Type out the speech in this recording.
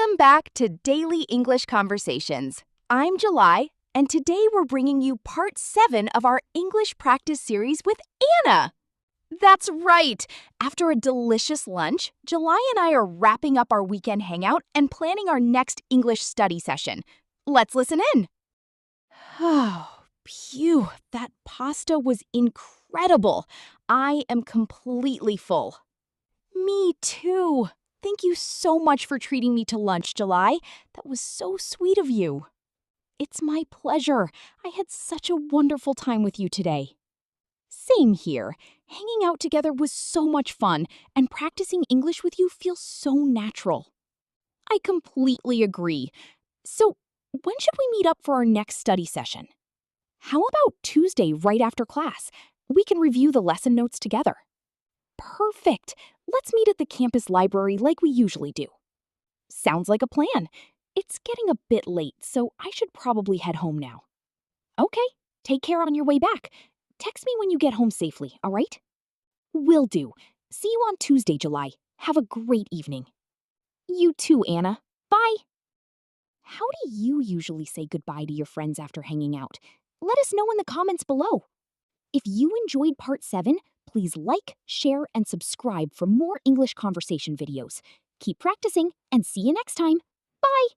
Welcome back to Daily English Conversations. I'm July, and today we're bringing you part 7 of our English practice series with Anna. That's right. After a delicious lunch, July and I are wrapping up our weekend hangout and planning our next English study session. Let's listen in. Oh, phew, that pasta was incredible. I am completely full. Me too. Thank you so much for treating me to lunch, July. That was so sweet of you. It's my pleasure. I had such a wonderful time with you today. Same here. Hanging out together was so much fun, and practicing English with you feels so natural. I completely agree. So, when should we meet up for our next study session? How about Tuesday right after class? We can review the lesson notes together. Perfect. Let's meet at the campus library like we usually do. Sounds like a plan. It's getting a bit late, so I should probably head home now. Okay, take care on your way back. Text me when you get home safely, all right? Will do. See you on Tuesday, July. Have a great evening. You too, Anna. Bye. How do you usually say goodbye to your friends after hanging out? Let us know in the comments below. If you enjoyed part 7, please like, share, and subscribe for more English conversation videos. Keep practicing and see you next time. Bye!